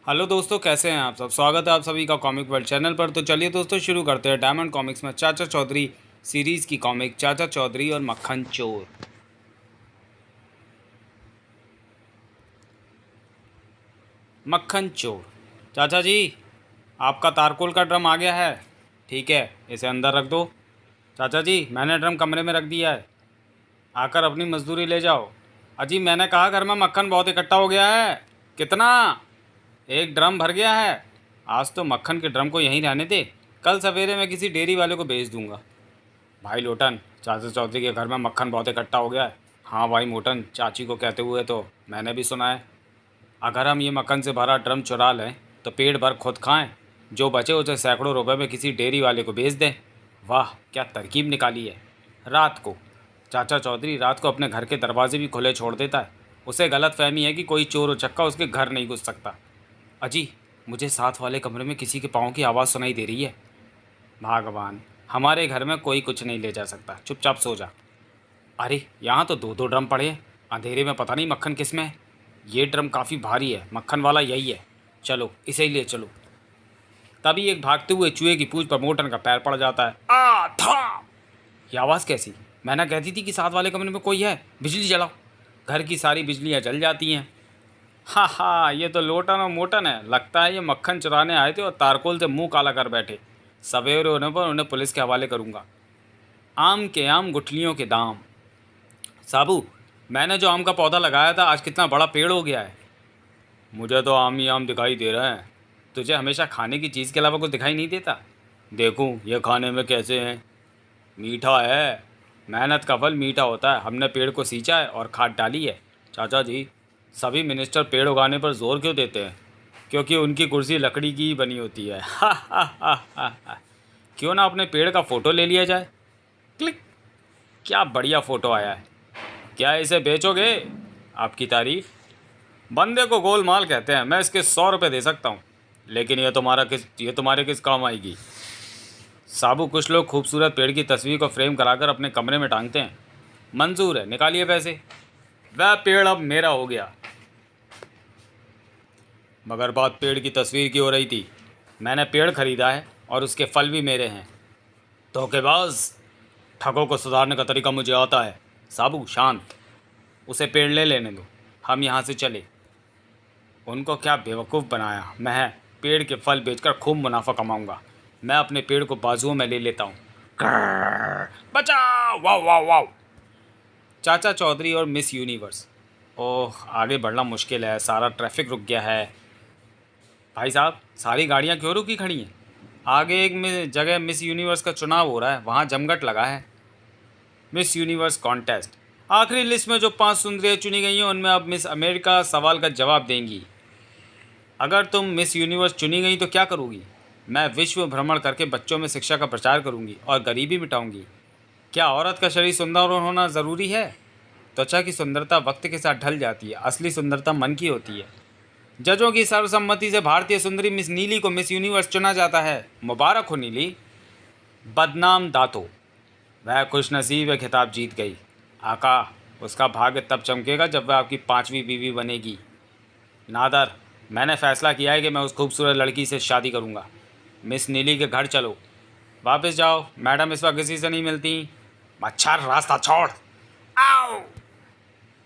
Hello दोस्तों, कैसे हैं आप सब। स्वागत है आप सभी का कॉमिक वर्ल्ड चैनल पर। तो चलिए दोस्तों, शुरू करते हैं डायमंड कॉमिक्स में चाचा चौधरी सीरीज़ की कॉमिक चाचा चौधरी और मक्खन चोर। मक्खन चोर। चाचा जी, आपका तारकोल का ड्रम आ गया है। ठीक है, इसे अंदर रख दो। चाचा जी, मैंने ड्रम कमरे में रख दिया है, आकर अपनी मजदूरी ले जाओ। अजी, मैंने कहा घर में मक्खन बहुत इकट्ठा हो गया है। कितना? एक ड्रम भर गया है। आज तो मक्खन के ड्रम को यहीं रहने दे, कल सवेरे मैं किसी डेयरी वाले को भेज दूंगा। भाई लोटन, चाचा चौधरी के घर में मक्खन बहुत इकट्ठा हो गया है। हाँ भाई मोटन, चाची को कहते हुए तो मैंने भी सुना है। अगर हम ये मक्खन से भरा ड्रम चुरा लें तो पेट भर खुद खाएं, जो बचे उसे सैकड़ों रुपए में किसी डेयरी वाले को बेच दें। वाह, क्या तरकीब निकाली है। रात को चाचा चौधरी रात को अपने घर के दरवाजे भी खुले छोड़ देता है। उसे गलत फहमी है कि कोई चोर उचक्का उसके घर नहीं घुस सकता। अजी, मुझे साथ वाले कमरे में किसी के पाँव की आवाज़ सुनाई दे रही है। भगवान, हमारे घर में कोई कुछ नहीं ले जा सकता, चुपचाप सो जा। अरे, यहाँ तो दो दो ड्रम पड़े हैं। अंधेरे में पता नहीं मक्खन किस में है। ये ड्रम काफ़ी भारी है, मक्खन वाला यही है। चलो, इसे ही ले चलो। तभी एक भागते हुए चूहे की पूंछ पर मोटन का पैर पड़ जाता है। आ था। ये आवाज़ कैसी? मैंने कहती थी कि साथ वाले कमरे में कोई है, बिजली जलाओ। घर की सारी बिजलियाँ जल जाती हैं। हाँ हाँ, ये तो लोटन और मोटन है। लगता है ये मक्खन चुराने आए थे और तारकोल से मुंह काला कर बैठे। सवेरे होने पर उन्हें पुलिस के हवाले करूँगा। आम के आम, गुठलियों के दाम। साबू, मैंने जो आम का पौधा लगाया था आज कितना बड़ा पेड़ हो गया है। मुझे तो आम ही आम दिखाई दे रहे हैं। तुझे हमेशा खाने की चीज़ के अलावा कुछ दिखाई नहीं देता? देखूं ये खाने में कैसे हैं। मीठा है। मेहनत का फल मीठा होता है। हमने पेड़ को सींचा है और खाद डाली है। चाचा जी, सभी मिनिस्टर पेड़ उगाने पर जोर क्यों देते हैं? क्योंकि उनकी कुर्सी लकड़ी की ही बनी होती है। हा हा हा हा हा। क्यों ना अपने पेड़ का फ़ोटो ले लिया जाए। क्लिक। क्या बढ़िया फ़ोटो आया है। क्या इसे बेचोगे? आपकी तारीफ। बंदे को गोलमाल कहते हैं। मैं इसके 100 रुपये दे सकता हूँ, लेकिन ये तुम्हारे किस काम आएगी। साबू, कुछ लोग खूबसूरत पेड़ की तस्वीर को फ्रेम कराकर अपने कमरे में टांगते हैं। मंजूर है, निकालिए पैसे। वह पेड़ अब मेरा हो गया। मगर बात पेड़ की तस्वीर की हो रही थी। मैंने पेड़ खरीदा है और उसके फल भी मेरे हैं। धोखेबाज। ठगों को सुधारने का तरीका मुझे आता है। साबू शांत। उसे पेड़ ले लेने दो, हम यहाँ से चले। उनको क्या बेवकूफ़ बनाया। मैं पेड़ के फल बेचकर खूब मुनाफा कमाऊंगा। मैं अपने पेड़ को बाजुओं में ले लेता हूँ। बचाओ! वाह वाह वाह। चाचा चौधरी और मिस यूनिवर्स। ओह, आगे बढ़ना मुश्किल है, सारा ट्रैफिक रुक गया है। भाई साहब, सारी गाड़ियाँ क्यों रुकी खड़ी हैं? आगे एक जगह मिस यूनिवर्स का चुनाव हो रहा है, वहाँ जमघट लगा है। Miss universe contest. आखिरी लिस्ट में जो 5 सुंदरियाँ चुनी गई हैं उनमें अब मिस अमेरिका सवाल का जवाब देंगी। अगर तुम मिस यूनिवर्स चुनी गई तो क्या करोगी? मैं विश्व भ्रमण करके बच्चों में शिक्षा का प्रचार करूंगी और गरीबी मिटाऊंगी। क्या औरत का शरीर सुंदर होना ज़रूरी है? त्वचा की सुंदरता वक्त के साथ ढल जाती है, असली सुंदरता मन की होती है। जजों की सर्वसम्मति से भारतीय सुंदरी मिस नीली को मिस यूनिवर्स चुना जाता है। मुबारक हो नीली। बदनाम दातो। वह खुशनसीब है, खिताब जीत गई। आका, उसका भाग्य तब चमकेगा जब वह आपकी 5वीं बीवी बनेगी। नादर, मैंने फैसला किया है कि मैं उस खूबसूरत लड़की से शादी करूंगा। मिस नीली के घर चलो। वापस जाओ, मैडम इस वक्त किसी से नहीं मिलती। मच्छर, रास्ता छोड़। आओ।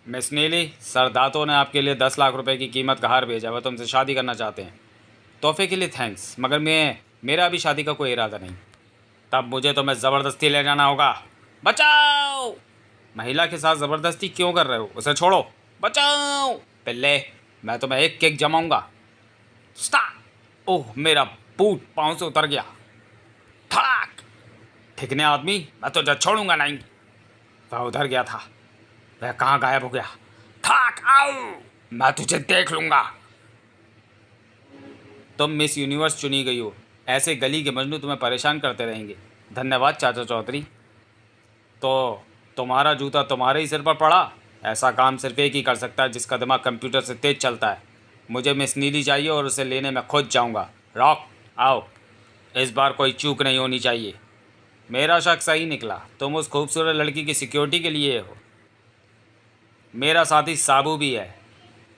मिस नीली, सरदातों ने आपके लिए 10 लाख रुपए की कीमत का हार भेजा। वह तुमसे शादी करना चाहते हैं। तोहफे के लिए थैंक्स, मगर मेरा अभी शादी का कोई इरादा नहीं। तब मुझे तुम्हें ज़बरदस्ती ले जाना होगा। बचाओ! महिला के साथ ज़बरदस्ती क्यों कर रहे हो? उसे छोड़ो। बचाओ! पिल्ले, मैं तुम्हें एक केक जमाऊंगा। स्टार्ट। ओह, मेरा बूट पाँव से उतर गया। ठड़ाक। ठिकने आदमी, मैं तुझे छोड़ूंगा नहीं। वह उधर गया था, वह कहाँ गायब हो गया? ठाक आओ, मैं तुझे देख लूंगा। तुम मिस यूनिवर्स चुनी गई हो। ऐसे गली के मजनू तुम्हें परेशान करते रहेंगे। धन्यवाद चाचा चौधरी। तो तुम्हारा जूता तुम्हारे ही सिर पर पड़ा। ऐसा काम सिर्फ एक ही कर सकता है जिसका दिमाग कंप्यूटर से तेज चलता है। मुझे मिस नीली चाहिए और उसे लेने मैं खुद जाऊंगा। रॉक, आओ। इस बार कोई चूक नहीं होनी चाहिए। मेरा शक सही निकला, तुम उस खूबसूरत लड़की की सिक्योरिटी के लिए हो। मेरा साथी साबू भी है।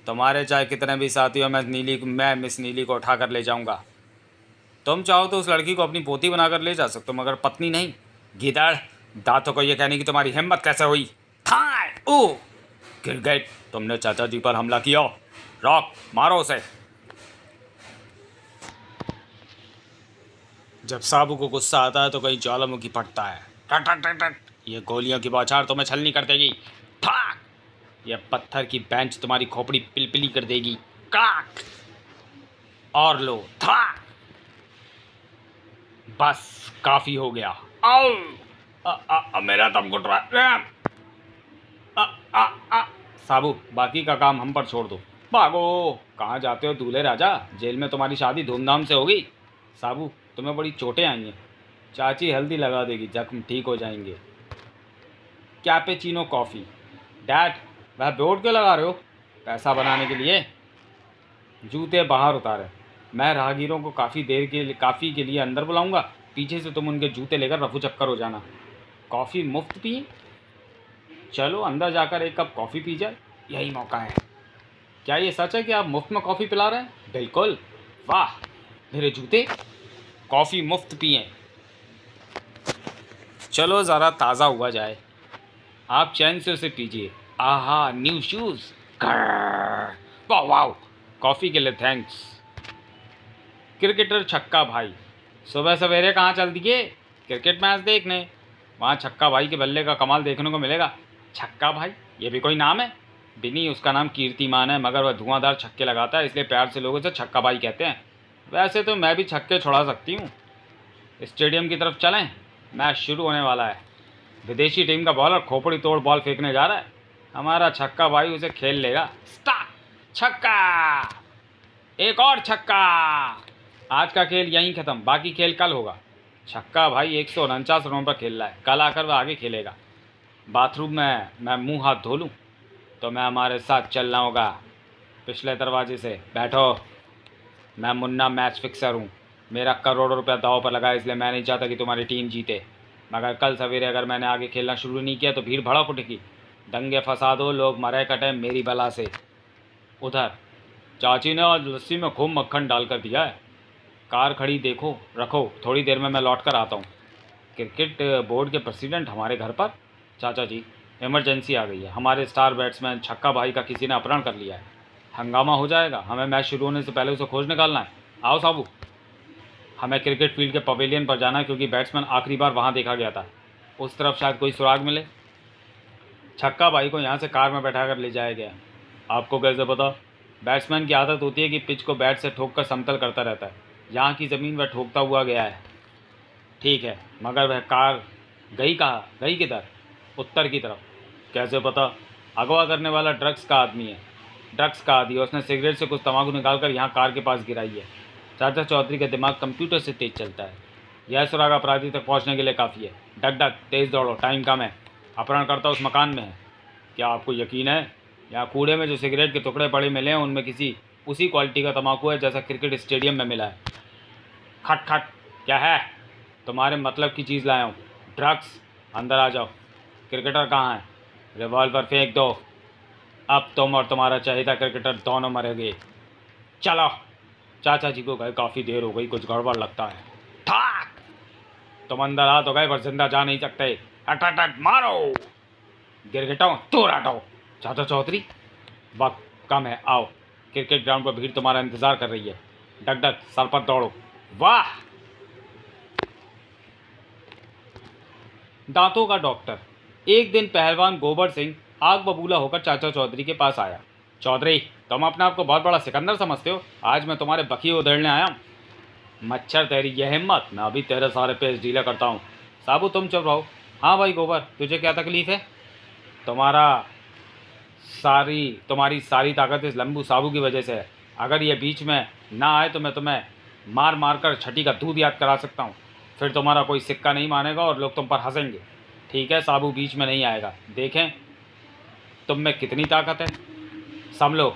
तुम्हारे चाहे कितने भी साथी हो, मैं मिस नीली को उठा कर ले जाऊंगा। तुम चाहो तो उस लड़की को अपनी पोती बनाकर ले जा सकते हो, मगर पत्नी नहीं। गीदड़, दांतों को ये कहने की तुम्हारी हिम्मत कैसे हुई? थाय ओ गिर गए। तुमने चाचा जी पर हमला किया। रॉक, मारो उसे। जब साबू को गुस्सा आता है तो कहीं ज्वालामुखी फटता है। टट टट टट टट। ये गोलियों की बौछार तुम्हें छलनी कर देगी। ठाक। ये पत्थर की बेंच तुम्हारी खोपड़ी पिलपिली कर देगी। काक। और लो। थाक। बस काफी हो गया। आओ। मेरा दम घुट रहा है। आ, आ, आ। साबू, बाकी का काम हम पर छोड़ दो। भागो। कहाँ जाते हो दूल्हे राजा? जेल में तुम्हारी शादी धूमधाम से होगी। साबू, तुम्हें बड़ी चोटें आई हैं। चाची हल्दी लगा देगी, जख्म ठीक हो जाएंगे। Cappuccino coffee. डैड, वह बोर्ड क्यों लगा रहे हो? पैसा बनाने के लिए। जूते बाहर उतारे। मैं राहगीरों को काफ़ी के लिए अंदर बुलाऊंगा। पीछे से तुम उनके जूते लेकर रफू चक्कर हो जाना। कॉफ़ी मुफ्त पिए? चलो अंदर जाकर एक कप कॉफ़ी पी जाए, यही मौका है। क्या ये सच है कि आप मुफ्त में कॉफ़ी पिला रहे हैं? बिल्कुल। वाह, मेरे जूते। कॉफ़ी मुफ्त पिए। चलो ज़रा ताज़ा हुआ जाए। आप चैन से उसे पीजिए। आहा, न्यू शूज़। वाह वाह, कॉफ़ी के लिए थैंक्स। क्रिकेटर छक्का भाई, सुबह सवेरे कहाँ चल दिए? क्रिकेट मैच देखने। वहाँ छक्का भाई के बल्ले का कमाल देखने को मिलेगा। छक्का भाई, ये भी कोई नाम है? बिनी, उसका नाम कीर्तिमान है, मगर वह धुआंधार छक्के लगाता है, इसलिए प्यार से लोग उसे छक्का भाई कहते हैं। वैसे तो मैं भी छक्के छुड़ा सकती हूँ। स्टेडियम की तरफ चलें, मैच शुरू होने वाला है। विदेशी टीम का बॉलर खोपड़ी तोड़ बॉल फेंकने जा रहा है। हमारा छक्का भाई उसे खेल लेगा। स्टार्ट। छक्का। एक और छक्का। आज का खेल यहीं ख़त्म, बाकी खेल कल होगा। छक्का भाई 149 रनों पर खेल रहा है, कल आकर वह आगे खेलेगा। बाथरूम में मैं मुंह हाथ धो लूँ? तो मैं हमारे साथ चलना होगा। पिछले दरवाजे से बैठो। मैं मुन्ना मैच फिक्सर हूँ। मेरा करोड़ों रुपया दांव पर लगा है, इसलिए मैं नहीं चाहता कि तुम्हारी टीम जीते। मगर कल सवेरे अगर मैंने आगे खेलना शुरू नहीं किया तो भीड़ भड़क उठेगी। दंगे फसादो, लोग मरे कटे मेरी बला से। उधर चाची ने आज लस्सी में खूब मक्खन डाल कर दिया है। कार खड़ी देखो, रखो, थोड़ी देर में मैं लौट कर आता हूँ। क्रिकेट बोर्ड के प्रेसिडेंट हमारे घर पर? चाचा जी, इमरजेंसी आ गई है। हमारे स्टार बैट्समैन छक्का भाई का किसी ने अपहरण कर लिया है। हंगामा हो जाएगा। हमें मैच शुरू होने से पहले उसे खोज निकालना है। आओ साबू। हमें क्रिकेट फील्ड के पवेलियन पर जाना है, क्योंकि बैट्समैन आखिरी बार वहाँ देखा गया था। उस तरफ शायद कोई सुराग मिले। छक्का भाई को यहाँ से कार में बैठा कर ले जाया गया। आपको कैसे पता? बैट्समैन की आदत होती है कि पिच को बैट से ठोक कर समतल करता रहता है। यहाँ की ज़मीन वह ठोकता हुआ गया है। ठीक है, मगर वह कार गई कहाँ? गई किधर? उत्तर की तरफ। कैसे पता? अगवा करने वाला ड्रग्स का आदमी है। ड्रग्स का आदि है। उसने सिगरेट से कुछ तंबाकू निकालकर यहाँ कार के पास गिराई है। चाचा चौधरी का दिमाग कंप्यूटर से तेज चलता है। यह सुराग अपराधी तक पहुँचने के लिए काफ़ी है। डग डग, तेज़ दौड़ो, टाइम कम है। अपहरणकर्ता उस मकान में है। क्या आपको यकीन है? यहाँ कूड़े में जो सिगरेट के टुकड़े पड़े मिले हैं, उनमें किसी उसी क्वालिटी का तंबाकू है जैसा क्रिकेट स्टेडियम में मिला है। खट खट। क्या है? तुम्हारे मतलब की चीज़ लाया हूँ। ड्रग्स। अंदर आ जाओ। क्रिकेटर कहाँ है? रिवॉल्वर फेंक दो। अब तुम और तुम्हारा चहेता क्रिकेटर दोनों मरेंगे। चलो। चाचा जी को गए काफ़ी देर हो गई, कुछ गड़बड़ लगता है। ठाक। तुम अंदर आ तो गए, पर जिंदा जा नहीं सकते। हट हट हट, मारो। गिरगिटो, दूर हटो। चाचा चौधरी, वक्त कम है, आओ। क्रिकेट ग्राउंड पर भीड़ तुम्हारा इंतजार कर रही है। डग डग, सर पर दौड़ो। वाह। दांतों का डॉक्टर। एक दिन पहलवान गोबर सिंह आग बबूला होकर चाचा चौधरी के पास आया। चौधरी, तुम अपने आप को बहुत बड़ा सिकंदर समझते हो। आज मैं तुम्हारे बखिए उधेड़ने आया हूँ। मच्छर, तेरी यह हिम्मत! मैं अभी तेरे सारे पेज ढीले करता हूँ। साबू, तुम चुप रहो। हाँ भाई गोबर, तुझे क्या तकलीफ़ है? तुम्हारा तुम्हारी सारी ताकत इस लंबू साबू की वजह से है। अगर ये बीच में ना आए तो मैं तुम्हें मार मार कर छठी का दूध याद करा सकता हूँ। फिर तुम्हारा कोई सिक्का नहीं मानेगा और लोग तुम पर हंसेंगे। ठीक है, साबू बीच में नहीं आएगा। देखें तुम में कितनी ताकत है। संभलो,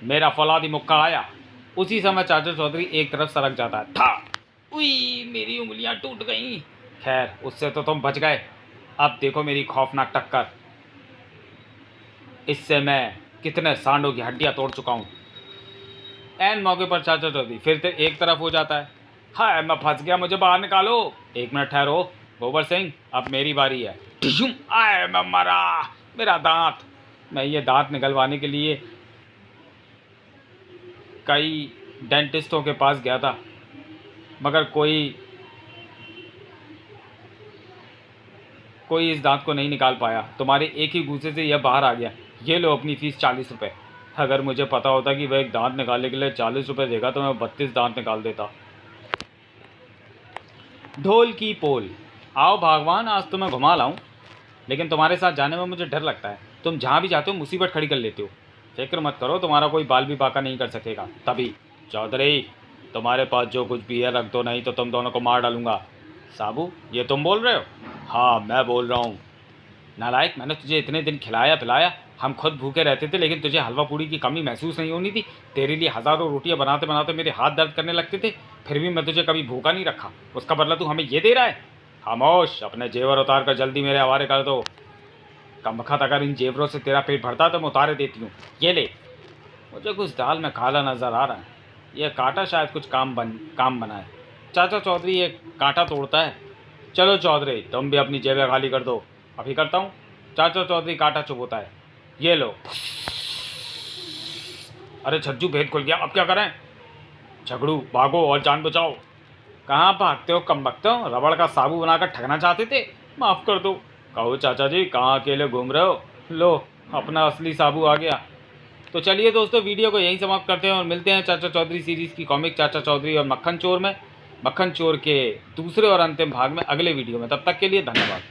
मेरा फौलादी मुक्का आया। उसी समय चाचा चौधरी एक तरफ सरक जाता है। था। उई, मेरी उंगलियां टूट गईं। खैर, उससे तो तुम बच गए। अब देखो मेरी खौफनाक टक्कर। इससे मैं कितने सांडों की हड्डियाँ तोड़ चुका हूँ। एन मौके पर चाचा चौधरी फिर से एक तरफ हो जाता है। हाय मैं फंस गया, मुझे बाहर निकालो। एक मिनट ठहरो गोबर सिंह, अब मेरी बारी है। टिशुम, आए मैं मरा, मेरा दांत। मैं ये दांत निकलवाने के लिए कई डेंटिस्टों के पास गया था, मगर कोई इस दांत को नहीं निकाल पाया। तुम्हारे एक ही घूसे से यह बाहर आ गया। ये लो अपनी फीस 40 रुपये। अगर मुझे पता होता कि वह एक दांत निकालने के लिए 40 रुपये देगा तो मैं 32 दांत निकाल देता। ढोल की पोल। आओ भगवान, आज तो मैं घुमा लाऊं, लेकिन तुम्हारे साथ जाने में मुझे डर लगता है। तुम जहाँ भी जाते हो मुसीबत खड़ी कर लेते हो। फिक्र मत करो, तुम्हारा कोई बाल भी बाका नहीं कर सकेगा। तभी चौधरी, तुम्हारे पास जो कुछ भी है रख दो, नहीं तो तुम दोनों को मार डालूंगा। साबू, ये तुम बोल रहे हो? हाँ मैं बोल रहा हूँ। नालायक, मैंने तुझे इतने दिन खिलाया पिलाया, हम खुद भूखे रहते थे, लेकिन तुझे हलवा पूड़ी की कमी महसूस नहीं होनी थी। तेरे लिए हज़ारों रोटियां बनाते बनाते मेरे हाथ दर्द करने लगते थे, फिर भी मैं तुझे कभी भूखा नहीं रखा। उसका बदला तू हमें ये दे रहा है? खामोश, अपने जेवर उतार कर जल्दी मेरे हवाले कर दो। कमबख्त, अगर इन जेवरों से तेरा पेट भरता तो मैं उतारे देती हूँ। ये ले। मुझे कुछ दाल में काला नज़र आ रहा है। यह कांटा शायद कुछ काम बनाए। चाचा चौधरी एक कांटा तोड़ता है। चलो चौधरी, तुम भी अपनी जेबें खाली कर दो। अभी करता हूँ। चाचा चौधरी कांटा चुभोता है। ये लो। अरे छज्जू, भेद खुल गया, अब क्या करें? झगड़ू, भागो और जान बचाओ। कहाँ भागते हो कमबख्तों, रबड़ का साबू बनाकर ठगना चाहते थे? माफ़ कर दो। कहो चाचा जी, कहाँ अकेले घूम रहे हो? लो, अपना असली साबू आ गया। तो चलिए दोस्तों, वीडियो को यहीं समाप्त करते हैं और मिलते हैं चाचा चौधरी सीरीज़ की कॉमिक चाचा चौधरी और मक्खन चोर में, मक्खन चोर के दूसरे और अंतिम भाग में अगले वीडियो में। तब तक के लिए धन्यवाद।